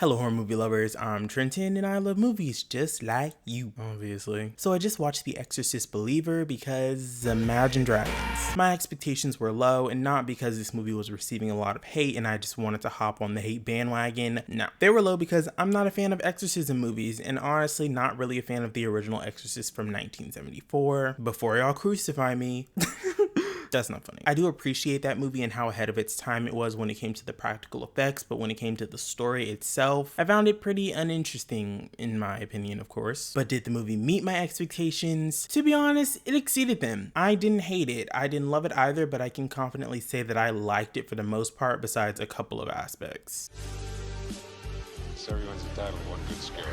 Hello horror movie lovers, I'm Trenton and I love movies just like you, obviously. So I just watched The Exorcist Believer because Imagine Dragons. My expectations were low, and not because this movie was receiving a lot of hate and I just wanted to hop on the hate bandwagon. No, they were low because I'm not a fan of exorcism movies, and honestly not really a fan of the original Exorcist from 1974. Before y'all crucify me. That's not funny. I do appreciate that movie and how ahead of its time it was when it came to the practical effects, but when it came to the story itself, I found it pretty uninteresting, in my opinion, of course. But did the movie meet my expectations? To be honest, it exceeded them. I didn't hate it. I didn't love it either, but I can confidently say that I liked it for the most part, besides a couple of aspects. So everyone's entitled to one good scare.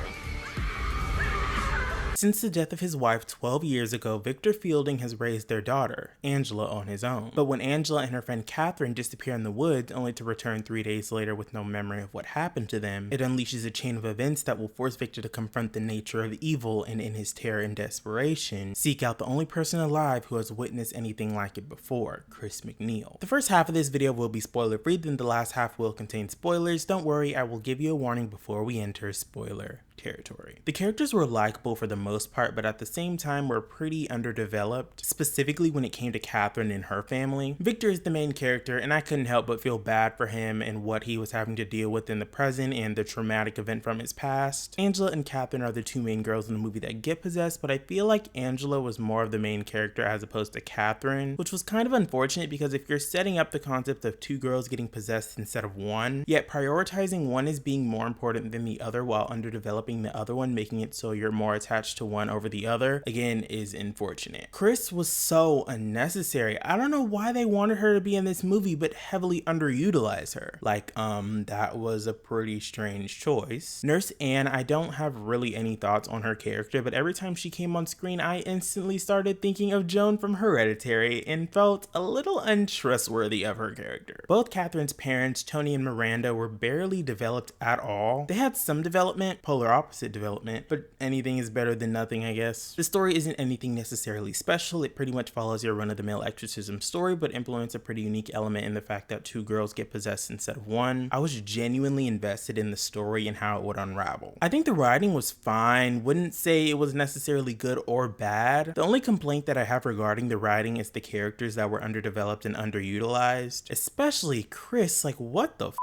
Since the death of his wife 12 years ago, Victor Fielding has raised their daughter, Angela, on his own. But when Angela and her friend Catherine disappear in the woods, only to return 3 days later with no memory of what happened to them, it unleashes a chain of events that will force Victor to confront the nature of evil and, in his terror and desperation, seek out the only person alive who has witnessed anything like it before, Chris McNeil. The first half of this video will be spoiler-free, then the last half will contain spoilers. Don't worry, I will give you a warning before we enter spoiler territory. The characters were likable for the most part, but at the same time were pretty underdeveloped, specifically when it came to Catherine and her family. Victor is the main character, and I couldn't help but feel bad for him and what he was having to deal with in the present and the traumatic event from his past. Angela and Catherine are the two main girls in the movie that get possessed, but I feel like Angela was more of the main character as opposed to Catherine, which was kind of unfortunate because if you're setting up the concept of two girls getting possessed instead of one, yet prioritizing one as being more important than the other while underdeveloping the other one, making it so you're more attached to one over the other, again, is unfortunate. Chris was so unnecessary. I don't know why they wanted her to be in this movie but heavily underutilized her. That was a pretty strange choice. Nurse Anne, I don't have really any thoughts on her character, but every time she came on screen, I instantly started thinking of Joan from Hereditary and felt a little untrustworthy of her character. Both Catherine's parents, Tony and Miranda, were barely developed at all. They had some development, polar opposite development, but anything is better than nothing, I guess. The story isn't anything necessarily special. It pretty much follows your run-of-the-mill exorcism story, but implements a pretty unique element in the fact that two girls get possessed instead of one. I was genuinely invested in the story and how it would unravel. I think the writing was fine. Wouldn't say it was necessarily good or bad. The only complaint that I have regarding the writing is the characters that were underdeveloped and underutilized, especially Chris. Like, what the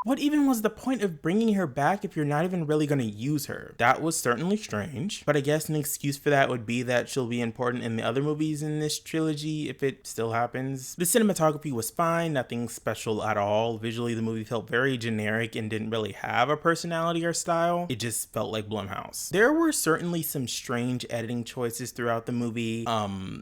what even was the point of bringing her back if you're not even really going to use her? That was certainly strange, but I guess an excuse for that would be that she'll be important in the other movies in this trilogy if it still happens. The cinematography was fine, nothing special at all. Visually, the movie felt very generic and didn't really have a personality or style. It just felt like Blumhouse. There were certainly some strange editing choices throughout the movie.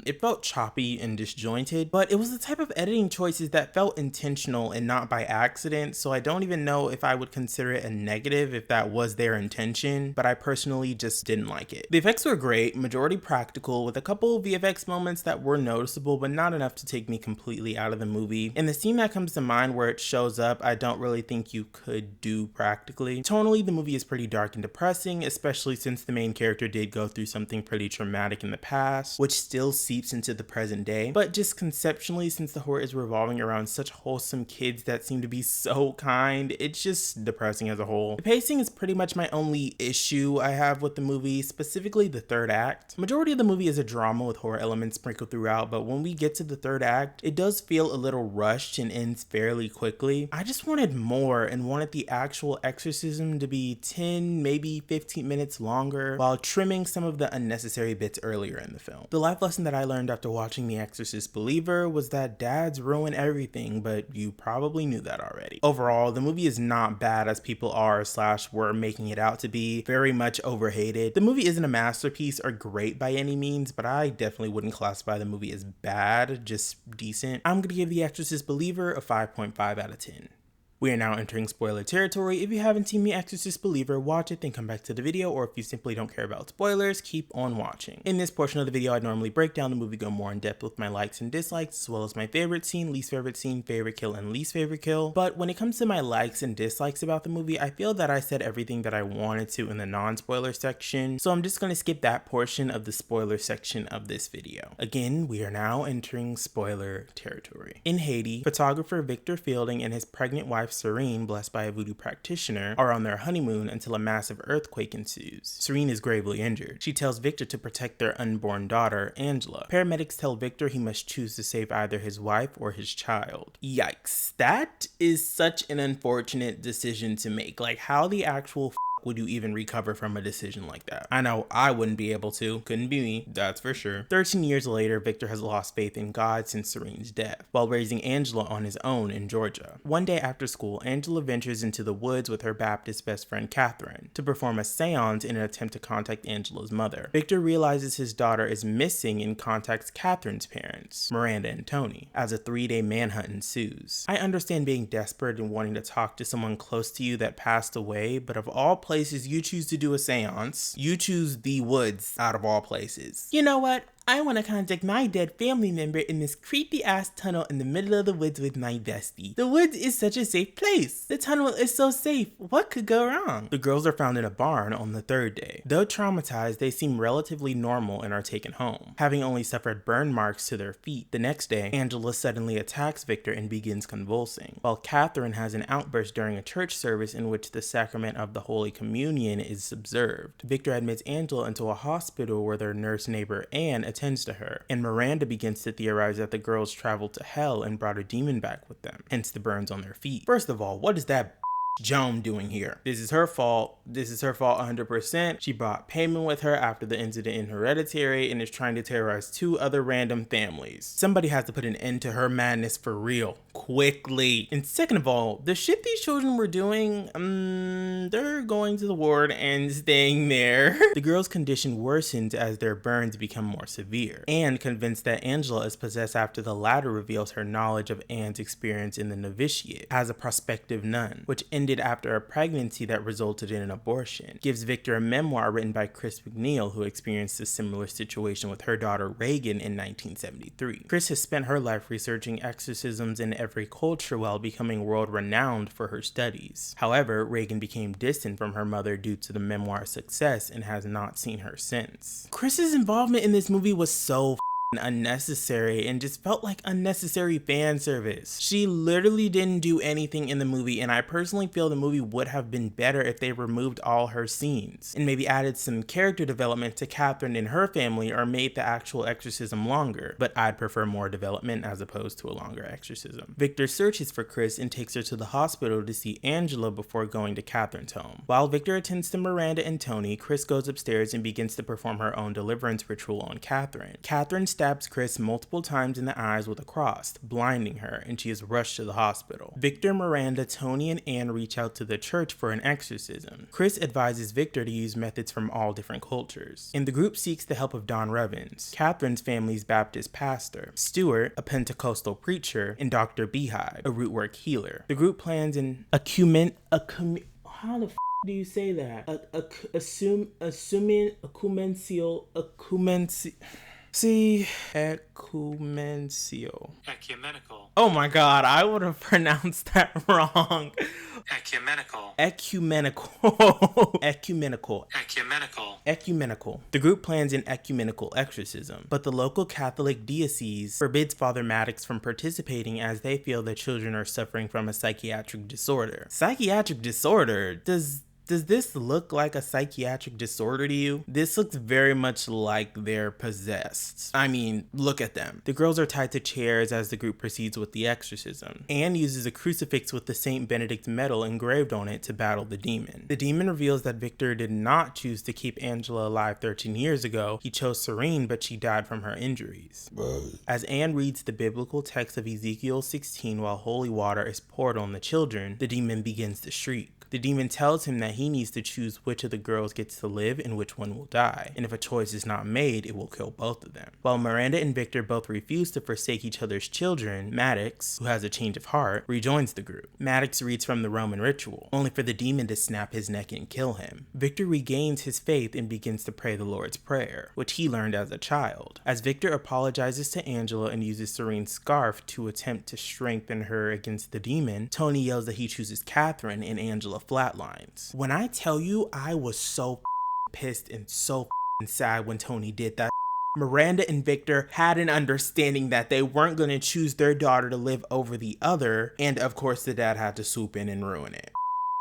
It felt choppy and disjointed, but it was the type of editing choices that felt intentional and not by accident, so I don't even know if I would consider it a negative if that was their intention, but I personally just didn't like it. The effects were great, majority practical, with a couple VFX moments that were noticeable, but not enough to take me completely out of the movie. And the scene that comes to mind where it shows up, I don't really think you could do practically. Tonally, the movie is pretty dark and depressing, especially since the main character did go through something pretty traumatic in the past, which still seeps into the present day. But just conceptually, since the horror is revolving around such wholesome kids that seem to be so kind, it's just depressing as a whole. The pacing is pretty much my only issue I have with the movie, specifically the third act. Majority of the movie is a drama with horror elements sprinkled throughout, but when we get to the third act, it does feel a little rushed and ends fairly quickly. I just wanted more and wanted the actual exorcism to be 10, maybe 15 minutes longer, while trimming some of the unnecessary bits earlier in the film. The life lesson that I learned after watching The Exorcist Believer was that dads ruin everything, but you probably knew that already. Overall, the movie is not bad as people were making it out to be. Very much overhated. The movie isn't a masterpiece or great by any means, but I definitely wouldn't classify the movie as bad, just decent. I'm gonna give The Exorcist Believer a 5.5 out of 10. We are now entering spoiler territory. If you haven't seen The Exorcist Believer, watch it, then come back to the video, or if you simply don't care about spoilers, keep on watching. In this portion of the video, I normally break down the movie, go more in depth with my likes and dislikes, as well as my favorite scene, favorite kill, and least favorite kill. But when it comes to my likes and dislikes about the movie, I feel that I said everything that I wanted to in the non-spoiler section, so I'm just going to skip that portion of the spoiler section of this video. Again, we are now entering spoiler territory. In Haiti, photographer Victor Fielding and his pregnant wife wife Serene, blessed by a voodoo practitioner, are on their honeymoon until a massive earthquake ensues. Serene is gravely injured. She tells Victor to protect their unborn daughter, Angela. Paramedics tell Victor he must choose to save either his wife or his child. Yikes. That is such an unfortunate decision to make. Like, how the actual would you even recover from a decision like that? I know I wouldn't be able to. Couldn't be me, that's for sure. 13 years later, Victor has lost faith in God since Serene's death, while raising Angela on his own in Georgia. One day after school, Angela ventures into the woods with her Baptist best friend Catherine to perform a seance in an attempt to contact Angela's mother. Victor realizes his daughter is missing and contacts Catherine's parents, Miranda and Tony, as a 3-day manhunt ensues. I understand being desperate and wanting to talk to someone close to you that passed away, but of all places you choose to do a seance, you choose the woods out of all places. You know what? I want to contact my dead family member in this creepy ass tunnel in the middle of the woods with my bestie. The woods is such a safe place. The tunnel is so safe. What could go wrong? The girls are found in a barn on the 3rd day. Though traumatized, they seem relatively normal and are taken home, having only suffered burn marks to their feet. The next day, Angela suddenly attacks Victor and begins convulsing, while Catherine has an outburst during a church service in which the sacrament of the Holy Communion is observed. Victor admits Angela into a hospital where their nurse neighbor Anne attends to her, and Miranda begins to theorize that the girls traveled to hell and brought a demon back with them, hence the burns on their feet. First of all, what is that Joan doing here? This is her fault. This is her fault 100%. She brought payment with her after the incident in Hereditary and is trying to terrorize 2 other random families. Somebody has to put an end to her madness for real, quickly. And second of all, the shit these children were doing, they're going to the ward and staying there. The girls' condition worsens as their burns become more severe, and convinced that Angela is possessed after the latter reveals her knowledge of Anne's experience in the novitiate as a prospective nun, which ended after a pregnancy that resulted in an abortion. Gives Victor a memoir written by Chris McNeil, who experienced a similar situation with her daughter Reagan in 1973. Chris has spent her life researching exorcisms in every culture while becoming world-renowned for her studies. However, Reagan became distant from her mother due to the memoir's success and has not seen her since. Chris's involvement in this movie was so unnecessary and just felt like unnecessary fan service. She literally didn't do anything in the movie, and I personally feel the movie would have been better if they removed all her scenes and maybe added some character development to Catherine and her family, or made the actual exorcism longer, but I'd prefer more development as opposed to a longer exorcism. Victor searches for Chris and takes her to the hospital to see Angela before going to Catherine's home. While Victor attends to Miranda and Tony, Chris goes upstairs and begins to perform her own deliverance ritual on Catherine. Catherine stabs Chris multiple times in the eyes with a cross, blinding her, and she is rushed to the hospital. Victor, Miranda, Tony, and Anne reach out to the church for an exorcism. Chris advises Victor to use methods from all different cultures, and the group seeks the help of Don Revens, Catherine's family's Baptist pastor, Stuart, a Pentecostal preacher, and Dr. Beehive, a rootwork healer. The group plans an how the f do you say that? Ecumenical. Oh my god, I would have pronounced that wrong. Ecumenical. The group plans an ecumenical exorcism, but the local Catholic diocese forbids Father Maddox from participating as they feel the children are suffering from a psychiatric disorder. Psychiatric disorder? Does this look like a psychiatric disorder to you? This looks very much like they're possessed. I mean, look at them. The girls are tied to chairs as the group proceeds with the exorcism. Anne uses a crucifix with the St. Benedict medal engraved on it to battle the demon. The demon reveals that Victor did not choose to keep Angela alive 13 years ago. He chose Serene, but she died from her injuries. As Anne reads the biblical text of Ezekiel 16 while holy water is poured on the children, the demon begins to shriek. The demon tells him that he needs to choose which of the girls gets to live and which one will die, and if a choice is not made, it will kill both of them. While Miranda and Victor both refuse to forsake each other's children, Maddox, who has a change of heart, rejoins the group. Maddox reads from the Roman ritual, only for the demon to snap his neck and kill him. Victor regains his faith and begins to pray the Lord's Prayer, which he learned as a child. As Victor apologizes to Angela and uses Serene's scarf to attempt to strengthen her against the demon, Tony yells that he chooses Catherine, and Angela flatlines. When I tell you I was so pissed and so sad when Tony did that, Miranda and Victor had an understanding that they weren't going to choose their daughter to live over the other, and of course the dad had to swoop in and ruin it.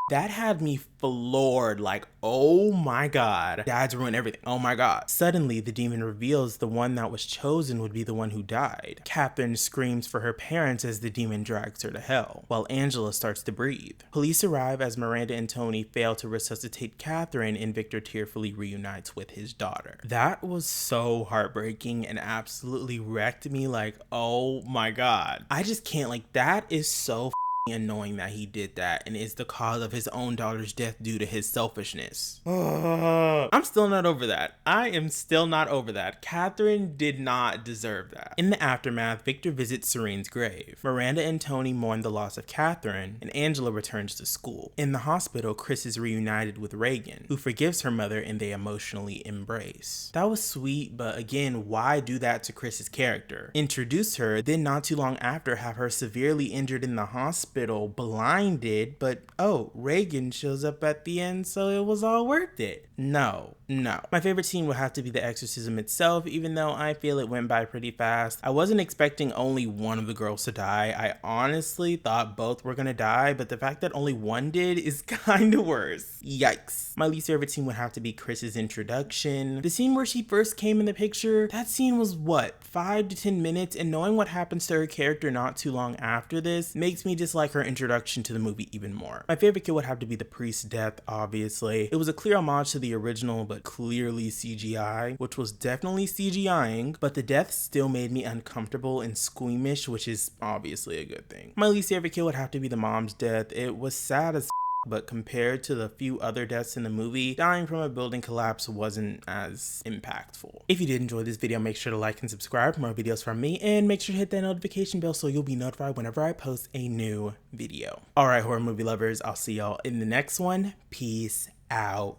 That had me floored, like, oh my god, dads ruin everything, oh my god. Suddenly, the demon reveals the one that was chosen would be the one who died. Catherine screams for her parents as the demon drags her to hell, while Angela starts to breathe. Police arrive as Miranda and Tony fail to resuscitate Catherine, and Victor tearfully reunites with his daughter. That was so heartbreaking and absolutely wrecked me, like, oh my god. I just can't, like, that is so annoying that he did that and is the cause of his own daughter's death due to his selfishness. I'm still not over that. I am still not over that. Catherine did not deserve that. In the aftermath, Victor visits Serene's grave. Miranda and Tony mourn the loss of Catherine, and Angela returns to school. In the hospital, Chris is reunited with Reagan, who forgives her mother, and they emotionally embrace. That was sweet, but again, why do that to Chris's character? Introduce her, then not too long after have her severely injured in the hospital, blinded, but oh, Reagan shows up at the end, so it was all worth it. No. My favorite scene would have to be the exorcism itself, even though I feel it went by pretty fast. I wasn't expecting only one of the girls to die. I honestly thought both were gonna die, but the fact that only one did is kinda worse. Yikes. My least favorite scene would have to be Chris's introduction. The scene where she first came in the picture, that scene was what, 5 to 10 minutes, and knowing what happens to her character not too long after this makes me dislike her introduction to the movie even more. My favorite kill would have to be the priest's death, obviously. It was a clear homage to the original, but clearly CGI, which was definitely CGIing, but the death still made me uncomfortable and squeamish, which is obviously a good thing. My least favorite kill would have to be the mom's death. It was sad as but compared to the few other deaths in the movie, dying from a building collapse wasn't as impactful. If you did enjoy this video, make sure to like and subscribe for more videos from me, and make sure to hit that notification bell so you'll be notified whenever I post a new video. Alright, horror movie lovers, I'll see y'all in the next one. Peace out.